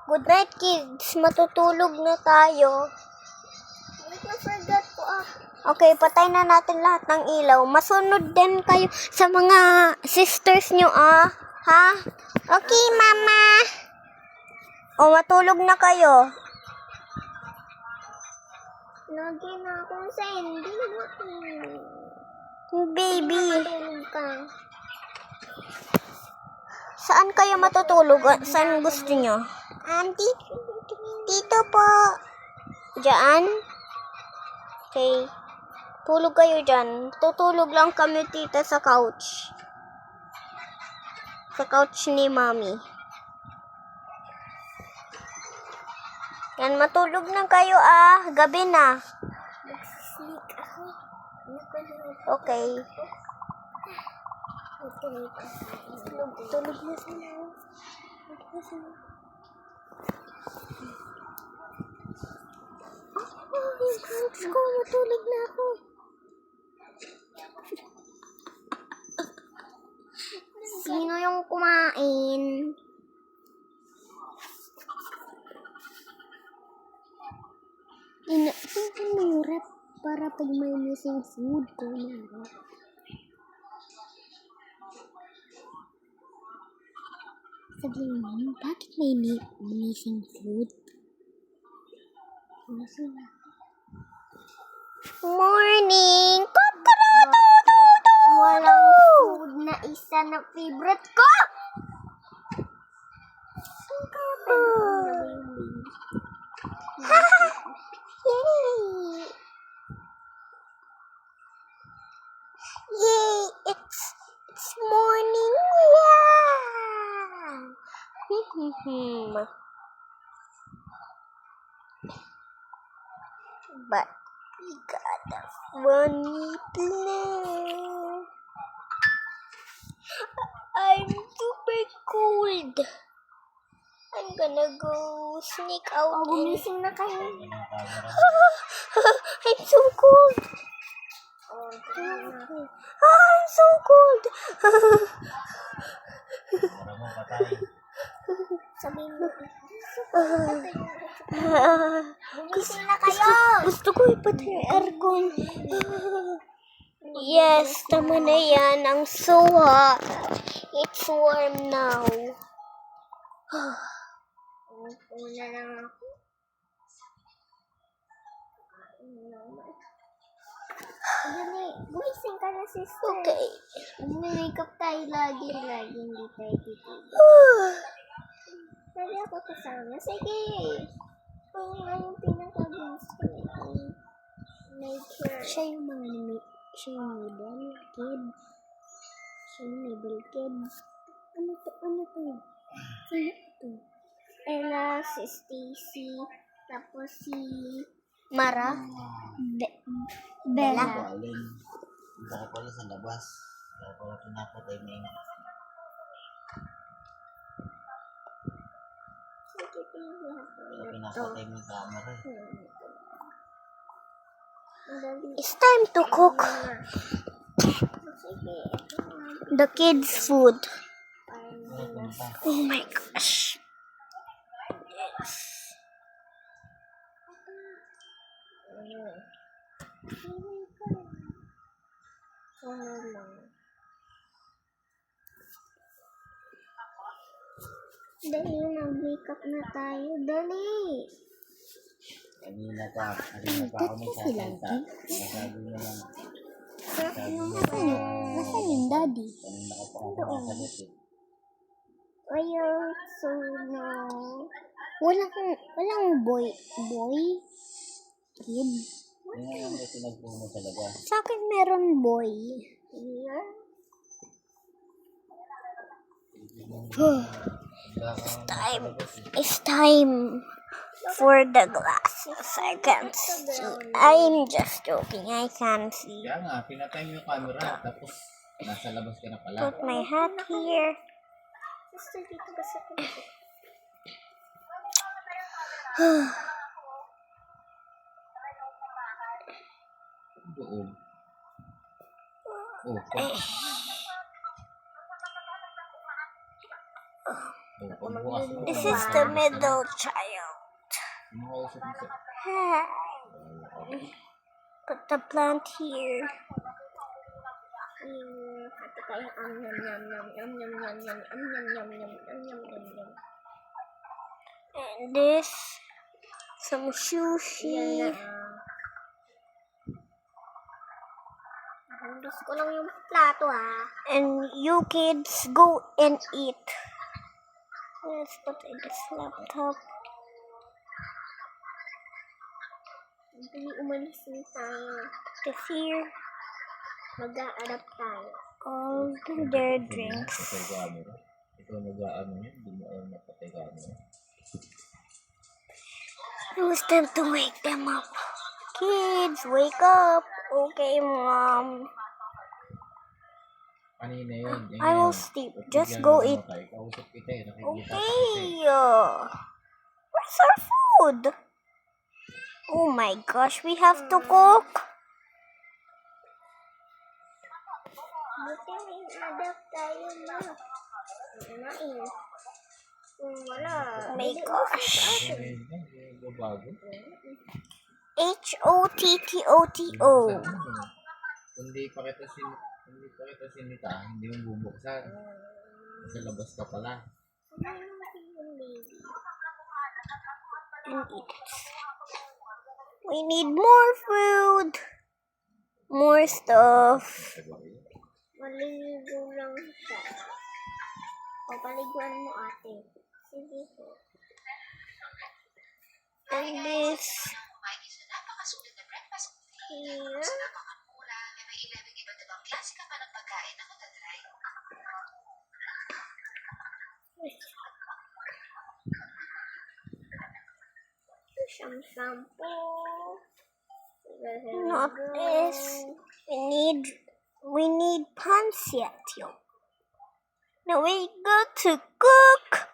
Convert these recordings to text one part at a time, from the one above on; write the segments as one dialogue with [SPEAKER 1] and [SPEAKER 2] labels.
[SPEAKER 1] Good night, kids. Matutulog na tayo. Okay, patay na natin lahat ng ilaw. Masunod din kayo sa mga sisters nyo, ah. Ha? Okay, mama. O, matulog na kayo. Lagi na akong sending. Baby. Saan kayo matutulog? Saan gusto nyo? Auntie, dito po. Diyan? Okay. Tulog kayo dyan. Tutulog lang kami, tita, sa couch. Sa couch ni mami. Yan, matulog na kayo, ah. Gabi na. Okay. Tulog na sila. Couch ko, matulog na ako. Sino yung kumain? Sino mo rep para pag may missing food ko na. Sabihin mo, bakit may missing food? Morning! Walang food na isa na favorite ko! Yay! Yay! It's morning! Yeah! But we gotta one meeting now. I'm super cold. I'm gonna go sneak out. Oh, gumising na kayo. I'm so cold. I'm so cold. Sabihin mo. Gumising na kayo. Gusto ko ipatay yung aircon. Yes, tama na yan. I'm so hot. It's warm now. Una lang ako. Gumising ka na, sister. Okay. Mag-makeup tayo lagi. Hindi tayo titigil. Pwede ako kasama. Sige. Ang pinaka-gusto. Nature. Siya yung middle kid. Siya yung middle kid. Ano to? Sino to? Ella, si Stacy, tapos si Mara, Bella.
[SPEAKER 2] Hindi ka pala sa labas. Kaya pala pinapatay na yun. Kaya pinapatay mo yung camera.
[SPEAKER 1] It's time to cook the kids' food. Oh my gosh. Yes. Dali, mag-makeup na tayo. Dali.
[SPEAKER 2] Kanina pa ako nagsasalita. Masabi mo lang.
[SPEAKER 1] Nasaan yung daddy?
[SPEAKER 2] Kanina ka pa ako nakasalit eh.
[SPEAKER 1] Ayun, so no. Walang boy? Kid?
[SPEAKER 2] Ngayon ang pinagpuno talaga.
[SPEAKER 1] Sa akin meron boy. Here? It's time for the glasses. I can't see. I'm just joking. I can't see.
[SPEAKER 2] Kaya nga, pinatay mo yung camera. Tapos, nasa labas ka na pala.
[SPEAKER 1] Put my hat here.
[SPEAKER 2] Doon. Oh, pagbukas
[SPEAKER 1] This is the middle child.
[SPEAKER 2] Sino kausap mo sa...
[SPEAKER 1] Hi. Put the plant here. And this, some sushi. Gusto ko lang yung plato And you kids go and eat. Let's put in this laptop. Hindi umalis na tayo. This here. Mag-a-adapt tayo. All their drinks.
[SPEAKER 2] Ikaw nag-aano yun? Hindi mo alam napatay ka ano.
[SPEAKER 1] It was time to wake them up. Kids, wake up. Okay, Mom.
[SPEAKER 2] Kanina yun.
[SPEAKER 1] I will sleep. Just go eat.
[SPEAKER 2] Kausap kita eh.
[SPEAKER 1] Okay. Where's our food? Oh my gosh, we have to cook. Buti may adapt tayo na. Oh my gosh. H-O-T-T-O-T-O.
[SPEAKER 2] Hindi pa kita sinita, hindi mo bubuksan. Sa labas ka pala.
[SPEAKER 1] And eat it. We need more food. More stuff. Maligo lang siya. Papaliguan mo ate. Sige po. And this. Here. Some shampoo. Not this. We need pancetta. Now we got to cook.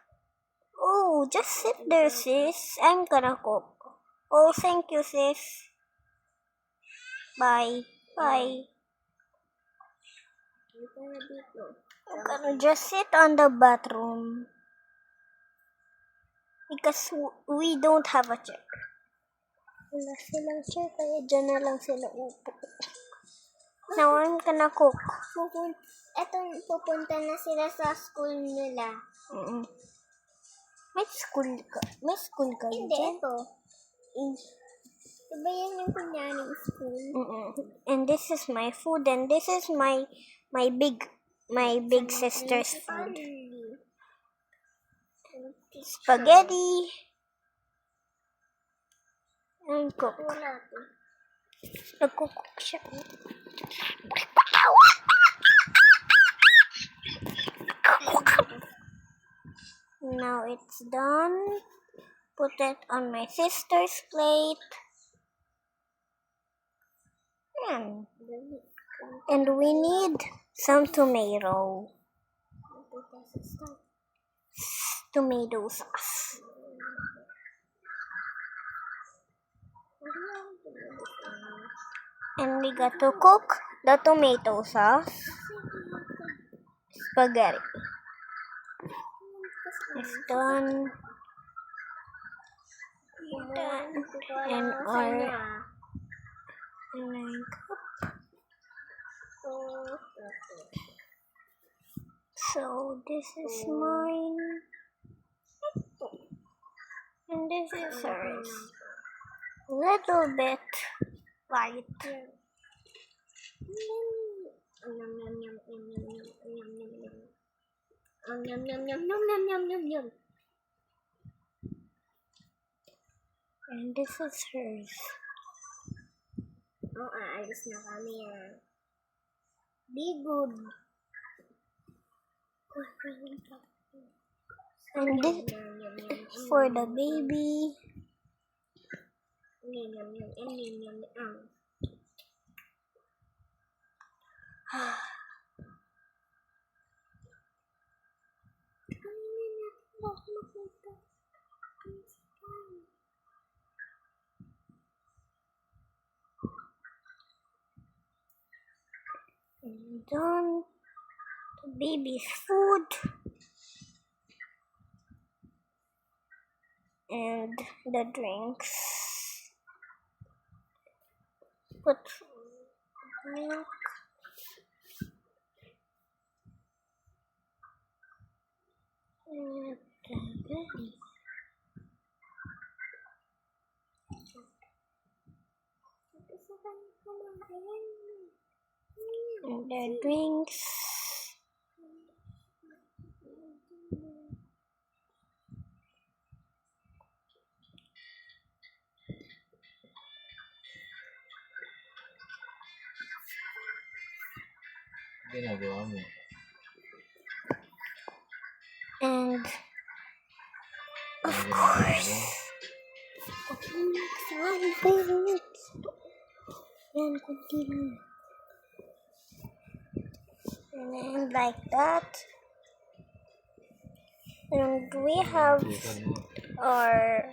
[SPEAKER 1] Oh, just sit there, sis. I'm gonna cook. Oh, thank you, sis. Bye. Bye. I'm gonna just sit on the bathroom. Because we don't have a chair. Wala silang chair, kaya dyan na lang sila upo. Now I'm gonna cook. Pupunta na sila sa school nila. May school ka
[SPEAKER 3] Hindi,
[SPEAKER 1] dyan?
[SPEAKER 3] ito. Diba yan yung kunyaring school?
[SPEAKER 1] And this is my food, and this is my big sister's food. Spaghetti. And cook.
[SPEAKER 3] Wala to.
[SPEAKER 1] Nagkukook siya. Now it's done. Put it on my sister's plate. And we need some tomato. Tomato sauce. And we got to cook the tomato sauce. Spaghetti. It's done. Done. And our so this is mine. And this is hers. A little bit light. And this is hers.
[SPEAKER 3] Oh, aalis na kami Be good.
[SPEAKER 1] And this for the baby. And done the baby's food. And the drinks. Put milk. And the drinks.
[SPEAKER 2] Ginagawa mo.
[SPEAKER 1] And
[SPEAKER 2] Ano ginagawa mo?
[SPEAKER 1] Yan, continue. And then like that. And we have
[SPEAKER 2] Tusan mo.
[SPEAKER 1] our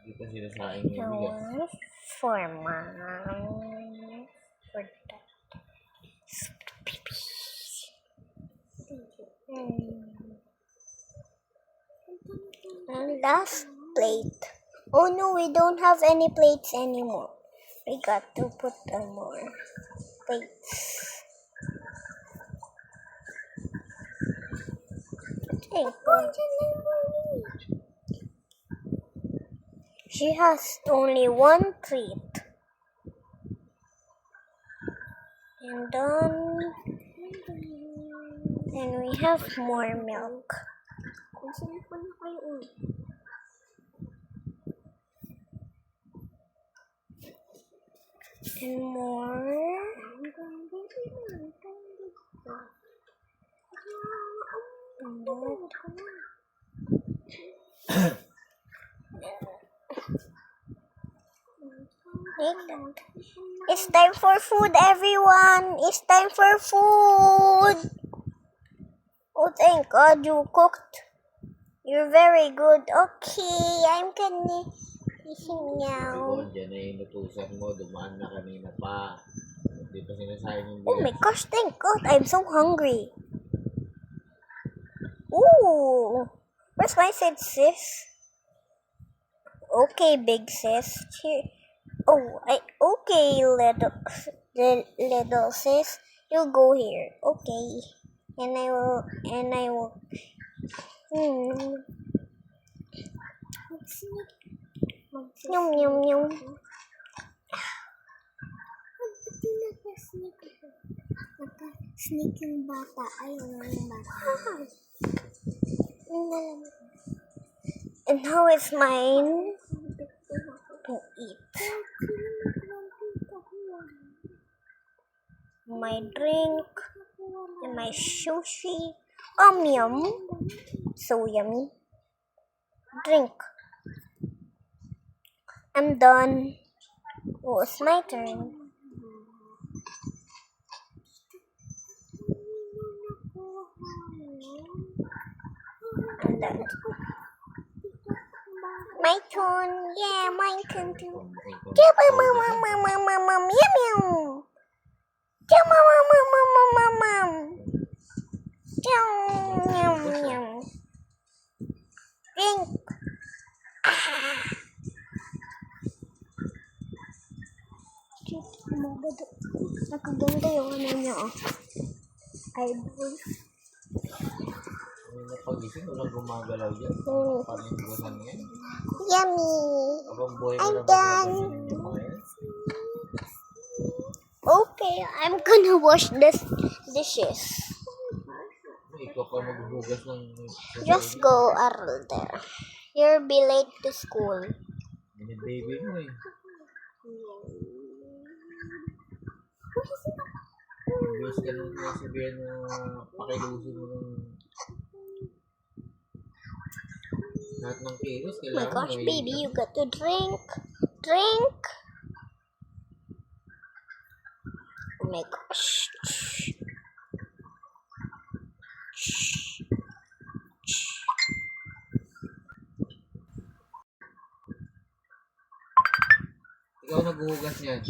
[SPEAKER 2] Hindi pa sinasaing yung bigas.
[SPEAKER 1] for mom. For that. And last plate. Oh no, we don't have any plates anymore. We got to put more plates. Hey, she has only one treat. And we have more milk. And more. And that. It's time for food, everyone. It's time for food. Oh, thank God you cooked. You're very good. Okay, I'm gonna eating now.
[SPEAKER 2] Ikaw, dyan ay inutusan mo. Dumaan na kanina pa. Hindi pa sinasaing yung
[SPEAKER 1] Oh my
[SPEAKER 2] bigas.
[SPEAKER 1] gosh, thank God. I'm so hungry. Ooh. Where's my sis? Okay, big sis. Here. Oh, okay, little sis. You go here. Okay. And I will. Yum, yum, yum.
[SPEAKER 3] Naka-sneak yung bata. Ayaw na yung bata.
[SPEAKER 1] And now it's mine to eat. My drink and my sushi. Yum. So yummy. Drink. I'm done. Oh, it's my turn. I'm done. My turn. Yeah, my turn too. Yum, yum, yum, yum. Yum, yum, yum. Drink. Nakaganda yung ano niya, oh. Eyeballs.
[SPEAKER 2] Yung napagising, walang gumagalaw dyan. Panindusan yan.
[SPEAKER 1] Yummy.
[SPEAKER 2] Abang buhay mo
[SPEAKER 1] I'm
[SPEAKER 2] na
[SPEAKER 1] done.
[SPEAKER 2] pagising yung mga yan.
[SPEAKER 1] Okay, I'm gonna wash this dishes.
[SPEAKER 2] Ikaw pa maghuhugas ng...
[SPEAKER 1] Just go, Arl, there. You'll be late to school.
[SPEAKER 2] Baby mo eh. Imbes ka nung sabihin na pakilusin mo ng lahat ng kilos.
[SPEAKER 1] Oh my gosh, baby, you got to drink. Drink. Oh my gosh.
[SPEAKER 2] Ikaw naghuhugas niyan.